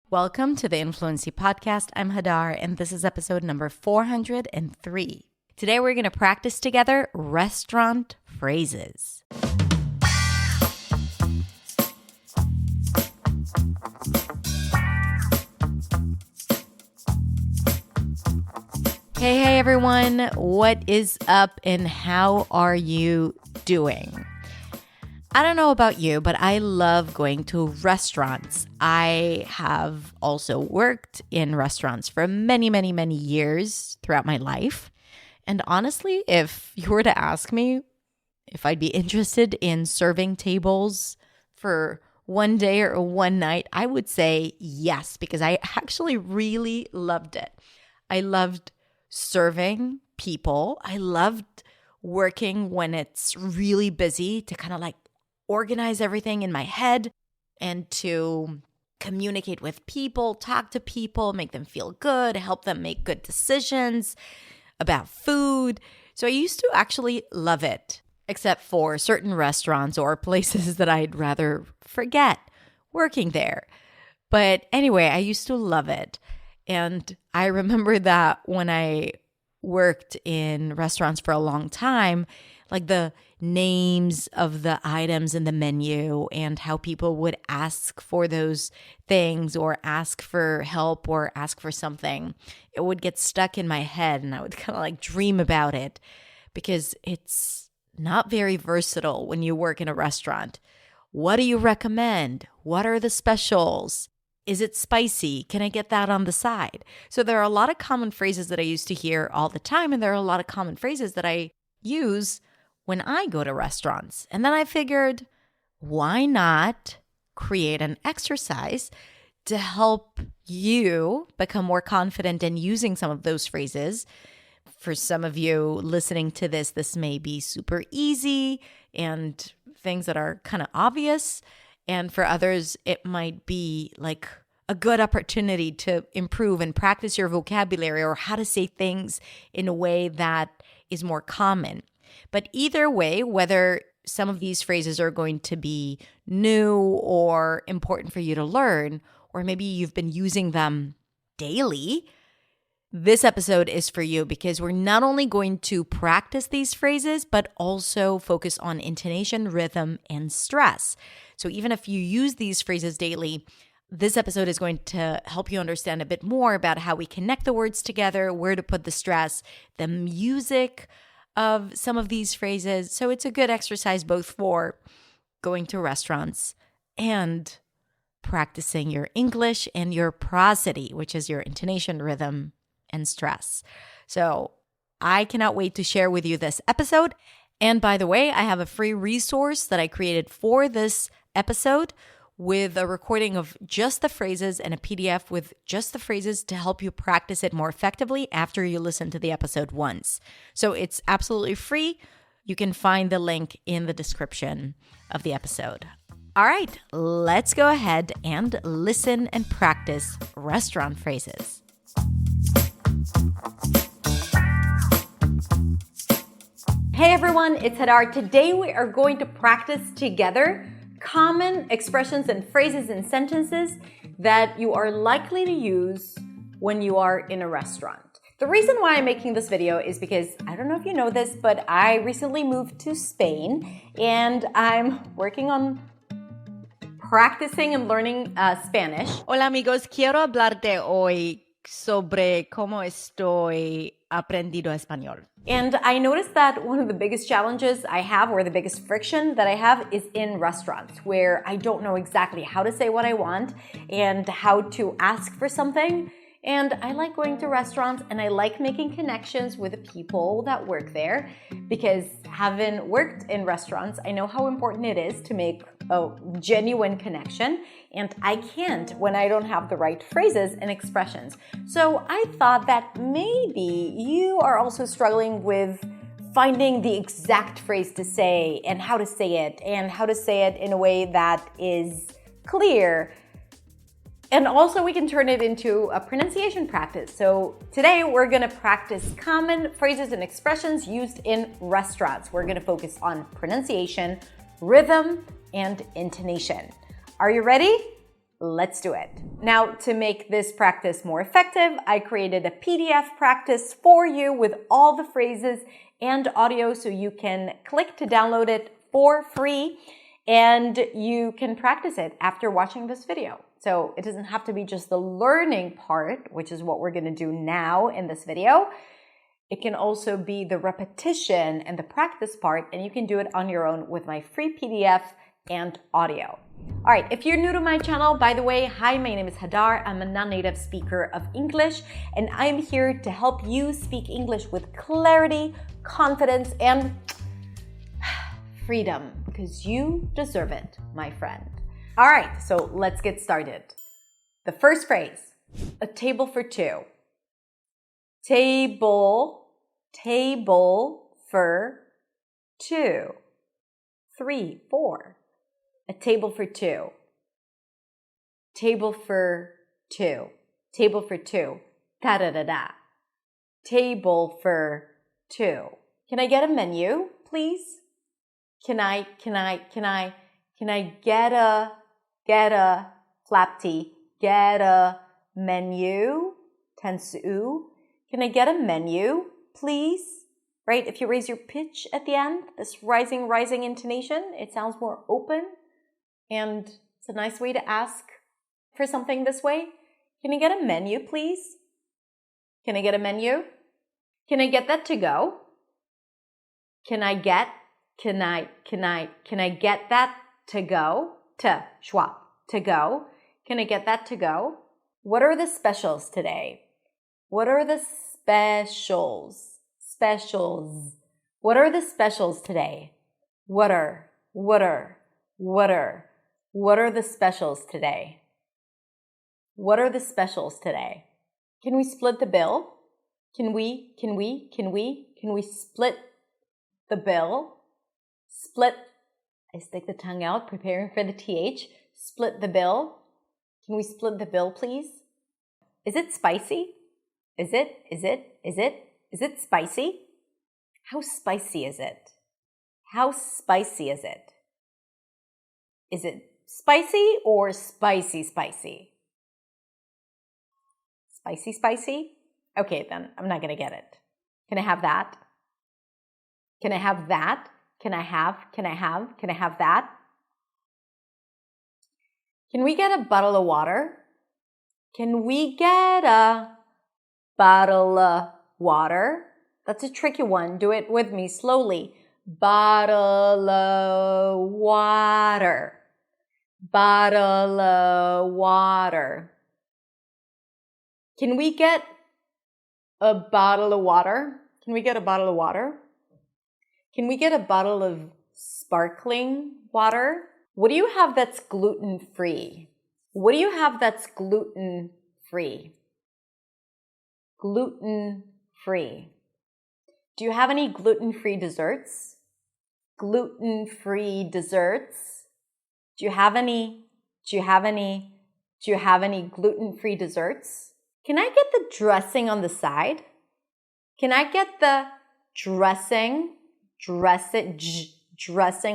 Welcome to the Influency Podcast. I'm Hadar, and this is episode number 403. Today we're going to practice together restaurant phrases. Hey everyone, what is up and how are you doing? I don't know about you, but I love going to restaurants. I have also worked in restaurants for many years throughout my life. And honestly, if you were to ask me if I'd be interested in serving tables for one day or one night, I would say yes, because I actually really loved it. I loved serving people. I loved working when it's really busy to kind of like organize everything in my head and to communicate with people, talk to people, make them feel good, help them make good decisions about food. So I used to actually love it, except for certain restaurants or places that I'd rather forget working there. But anyway, I used to love it. And I remember that when I worked in restaurants for a long time, like the names of the items in the menu and how people would ask for those things or ask for help or ask for something, it would get stuck in my head and I would kind of like dream about it because it's not very versatile when you work in a restaurant. What do you recommend? What are the specials? Is it spicy? Can I get that on the side? So there are a lot of common phrases that I used to hear all the time, and there are a lot of common phrases that I use when I go to restaurants. And then I figured, why not create an exercise to help you become more confident in using some of those phrases? For some of you listening to this may be super easy and things that are kind of obvious. And for others, it might be like a good opportunity to improve and practice your vocabulary or how to say things in a way that is more common. But either way, whether some of these phrases are going to be new or important for you to learn, or maybe you've been using them daily, this episode is for you because we're not only going to practice these phrases, but also focus on intonation, rhythm, and stress. So even if you use these phrases daily, this episode is going to help you understand a bit more about how we connect the words together, where to put the stress, the music of some of these phrases. So it's a good exercise both for going to restaurants and practicing your English and your prosody, which is your intonation, rhythm, and stress. So I cannot wait to share with you this episode. And by the way, I have a free resource that I created for this episode with a recording of just the phrases and a PDF with just the phrases to help you practice it more effectively after you listen to the episode once. So it's absolutely free. You can find the link in the description of the episode. All right, let's go ahead and listen and practice restaurant phrases. Hey everyone, it's Hadar. Today we are going to practice together common expressions and phrases and sentences that you are likely to use when you are in a restaurant. The reason why I'm making this video is because, I don't know if you know this, but I recently moved to Spain and I'm working on practicing and learning Spanish. Hola amigos, quiero hablarte hoy sobre cómo estoy aprendido español. And I noticed that one of the biggest challenges I have, or the biggest friction that I have, is in restaurants where I don't know exactly how to say what I want and how to ask for something. And I like going to restaurants and I like making connections with the people that work there because having worked in restaurants, I know how important it is to make a genuine connection. And I can't when I don't have the right phrases and expressions. So I thought that maybe you are also struggling with finding the exact phrase to say and how to say it in a way that is clear. And also we can turn it into a pronunciation practice. So today we're going to practice common phrases and expressions used in restaurants. We're going to focus on pronunciation, rhythm, and intonation. Are you ready? Let's do it. Now, to make this practice more effective, I created a PDF practice for you with all the phrases and audio so you can click to download it for free and you can practice it after watching this video. So it doesn't have to be just the learning part, which is what we're going to do now in this video. It can also be the repetition and the practice part, and you can do it on your own with my free PDF and audio. All right, if you're new to my channel, by the way, hi, my name is Hadar. I'm a non-native speaker of English, and I'm here to help you speak English with clarity, confidence, and freedom, because you deserve it, my friend. All right, so let's get started. The first phrase, a table for two. Table for two. 3, 4. A table for two. Table for two. Table for two. Da-da-da-da. Table for two. Can I get a menu, please? Can I get a flap T, get a menu, tensu. Can I get a menu, please? Right? If you raise your pitch at the end, this rising intonation, it sounds more open. And it's a nice way to ask for something this way. Can I get a menu, please? Can I get a menu? Can I get that to go? Can I get that to go? To go. Can I get that to go? What are the specials today? What are the specials? What are the specials today? What are the specials today? What are the specials today? Can we split the bill? Can we split the bill? Split. I stick the tongue out, preparing for the TH. Split the bill. Can we split the bill, please? Is it spicy? Is it spicy? How spicy is it? How spicy is it? Is it spicy or spicy? Spicy? Okay, then I'm not going to get it. Can I have that? Can I have that? Can I have that? Can we get a bottle of water? Can we get a bottle of water? That's a tricky one. Do it with me slowly. Bottle of water. Bottle of water. Can we get a bottle of water? Can we get a bottle of water? Can we get a bottle of sparkling water? What do you have that's gluten-free? What do you have that's gluten-free? Gluten-free. Do you have any gluten-free desserts? Gluten-free desserts? Do you have any gluten-free desserts? Can I get the dressing on the side? Can I get the dressing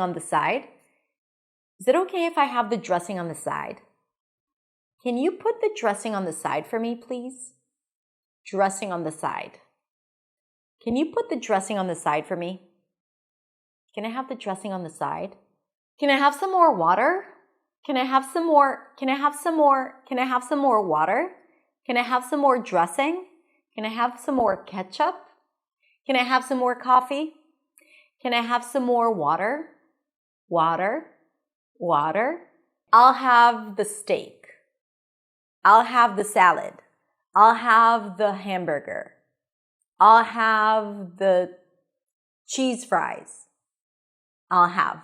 on the side? Is it okay if I have the dressing on the side? Can you put the dressing on the side for me, please? Dressing on the side. Can you put the dressing on the side for me? Can I have the dressing on the side? Can I have some more water? Can I have some more water? Can I have some more dressing? Can I have some more ketchup? Can I have some more coffee? Can I have some more water? Water. I'll have the steak. I'll have the salad. I'll have the hamburger. I'll have the cheese fries. I'll have.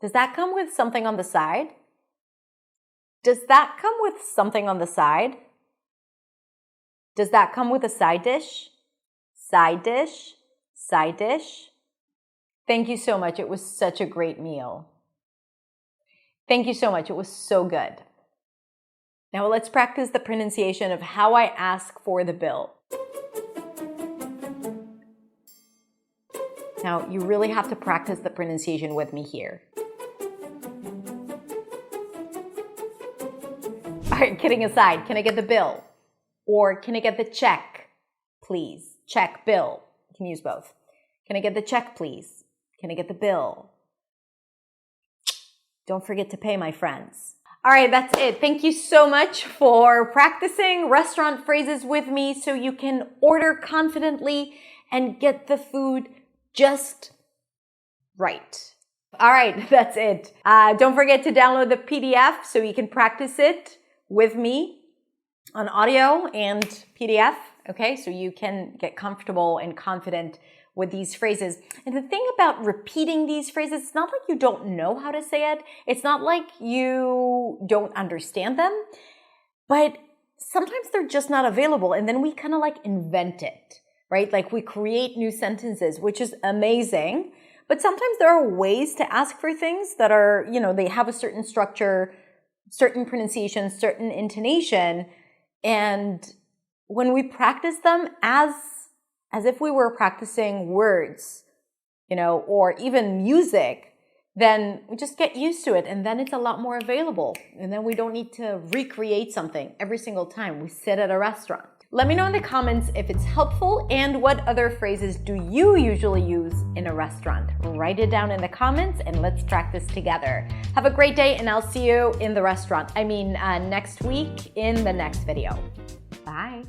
Does that come with something on the side? Does that come with something on the side? Does that come with a side dish? Side dish? Thank you so much. It was such a great meal. Thank you so much. It was so good. Now let's practice the pronunciation of how I ask for the bill. Now you really have to practice the pronunciation with me here. All right, kidding aside, can I get the bill? Or can I get the check, please? Check, bill. You can use both. Can I get the check, please? Can I get the bill? Don't forget to pay, my friends. All right, that's it. Thank you so much for practicing restaurant phrases with me so you can order confidently and get the food just right. All right, that's it. Don't forget to download the PDF so you can practice it with me on audio and PDF, okay? So you can get comfortable and confident with these phrases. And the thing about repeating these phrases, it's not like you don't know how to say it. It's not like you don't understand them, but sometimes they're just not available. And then we kind of like invent it, right? Like we create new sentences, which is amazing. But sometimes there are ways to ask for things that are, they have a certain structure, certain pronunciation, certain intonation. And when we practice them as if we were practicing words, or even music, then we just get used to it. And then it's a lot more available. And then we don't need to recreate something every single time we sit at a restaurant. Let me know in the comments if it's helpful and what other phrases do you usually use in a restaurant. Write it down in the comments and let's practice together. Have a great day and I'll see you in the restaurant. Next week in the next video. Bye.